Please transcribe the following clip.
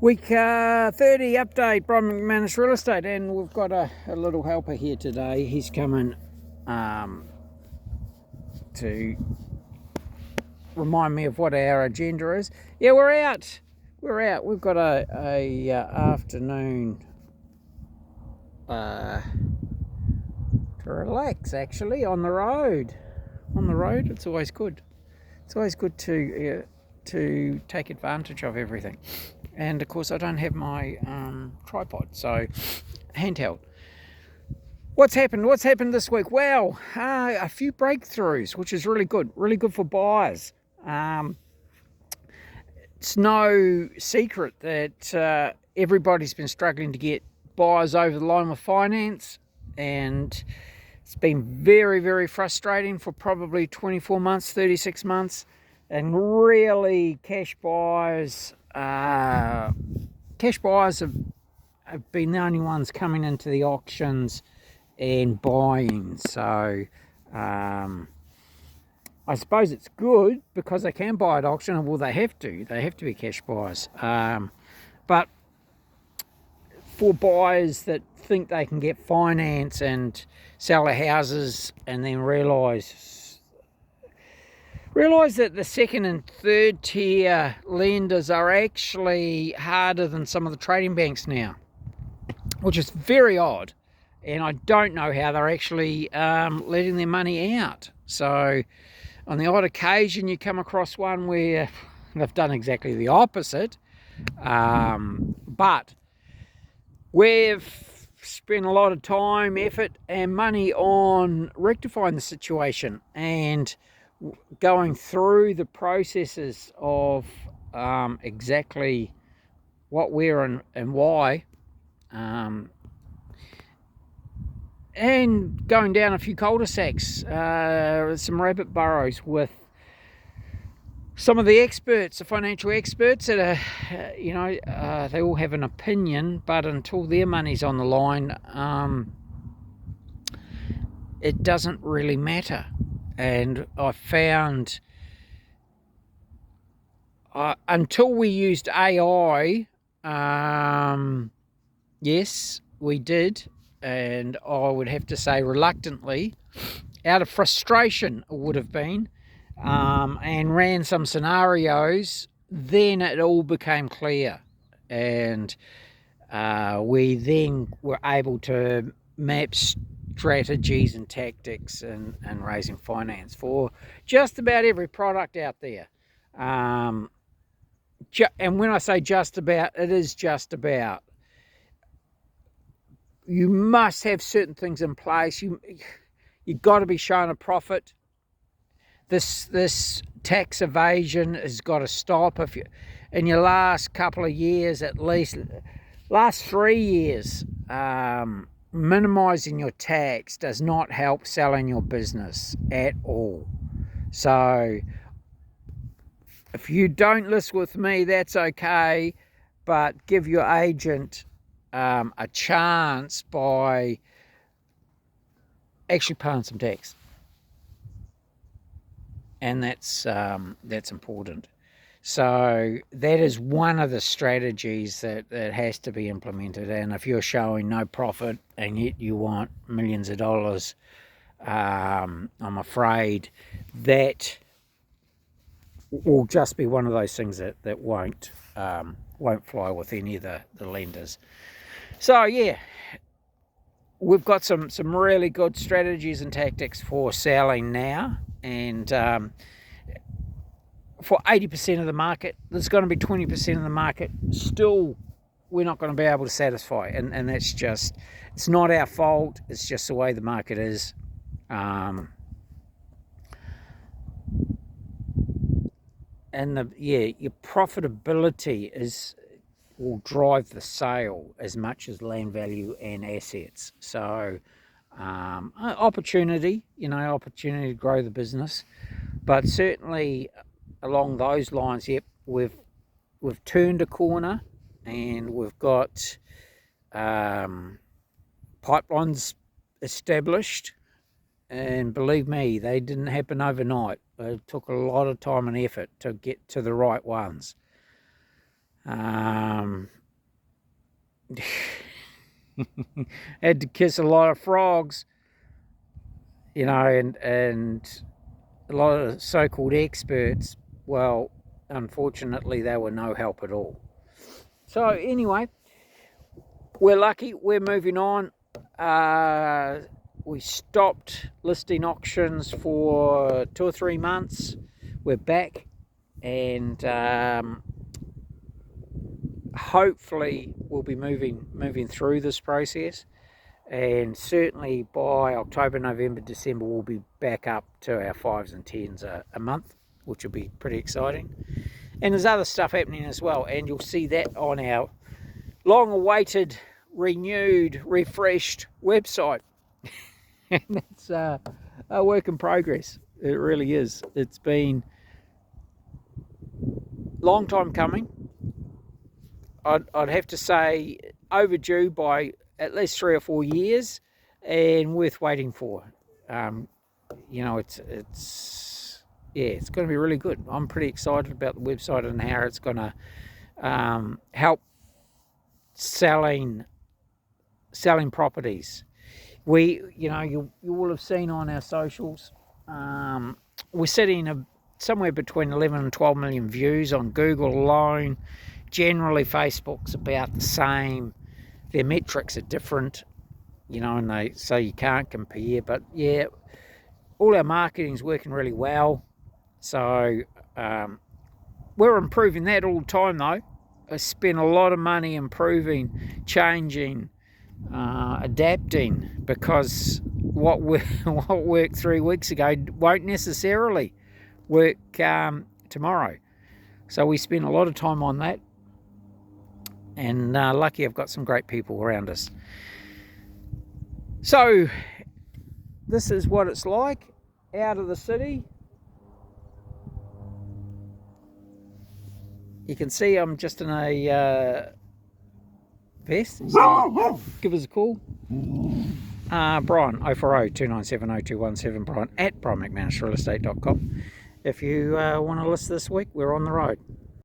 Week 30 update from McManus Real Estate, and we've got a little helper here today. He's coming to remind me of what our agenda is. Yeah, we're out. We've got a afternoon to relax, actually, on the road. It's always good. It's always good to take advantage of everything. And of course, I don't have my tripod, so handheld. What's happened this week? Well, a few breakthroughs, which is really good for buyers. It's no secret that everybody's been struggling to get buyers over the line with finance, and it's been very, very frustrating for probably 24 months, 36 months, and really cash buyers have been the only ones coming into the auctions and buying. So I suppose it's good because they can buy at auction. Well, they have to be cash buyers. But for buyers that think they can get finance and sell their houses and then realise that the second and third tier lenders are actually harder than some of the trading banks now, which is very odd, and I don't know how they're actually letting their money out. So on the odd occasion you come across one where they've done exactly the opposite, but we've spent a lot of time, effort and money on rectifying the situation and going through the processes of exactly what, where and why, and going down a few cul-de-sacs, some rabbit burrows with some of the experts, the financial experts that are, they all have an opinion, but until their money's on the line, it doesn't really matter. And I found until we used AI, yes, we did, and I would have to say reluctantly, out of frustration it would have been, and ran some scenarios, then it all became clear, and we then were able to map strategies and tactics and raising finance for just about every product out there. And when I say just about, it is just about. You must have certain things in place. You've got to be shown a profit. This tax evasion has got to stop. If you, in your last couple of years, at least last 3 years, minimizing your tax does not help selling your business at all. So if you don't list with me, that's okay, but give your agent a chance by actually paying some tax, and that's important. So that is one of the strategies that has to be implemented. And if you're showing no profit and yet you want millions of dollars, I'm afraid that will just be one of those things that won't fly with any of the lenders. So yeah, we've got some really good strategies and tactics for selling now, and for 80% of the market, there's going to be 20% of the market still we're not going to be able to satisfy, and that's just, it's not our fault, it's just the way the market is. And your profitability will drive the sale as much as land value and assets. So opportunity to grow the business, but certainly along those lines, yep, we've turned a corner, and we've got pipelines established, and believe me, they didn't happen overnight. It took a lot of time and effort to get to the right ones. And Had to kiss a lot of frogs, you know, and a lot of so-called experts. Well, unfortunately, they were no help at all. So anyway, we're lucky. We're moving on. We stopped listing auctions for 2 or 3 months. We're back, and hopefully we'll be moving through this process, and certainly by October, November, December we'll be back up to our 5s and 10s a month, which will be pretty exciting. And there's other stuff happening as well, and you'll see that on our long awaited, renewed, refreshed website. And that's a work in progress. It really is. It's been a long time coming. I'd have to say overdue by at least 3 or 4 years, and worth waiting for. You know, it's going to be really good. I'm pretty excited about the website and how it's going to help selling properties. You will have seen on our socials, we're sitting somewhere between 11 and 12 million views on Google alone. Generally, Facebook's about the same. Their metrics are different, you know, and so you can't compare. But yeah, all our marketing's working really well. So we're improving that all the time, though. I spent a lot of money improving, changing, adapting, because what worked 3 weeks ago won't necessarily work tomorrow. So we spent a lot of time on that, and lucky I've got some great people around us. So this is what it's like out of the city. You can see I'm just in a vest. So give us a call. Brian, 040 297 0217, Brian at brianmcmanusrealestate.com. If you want to list this week, we're on the road.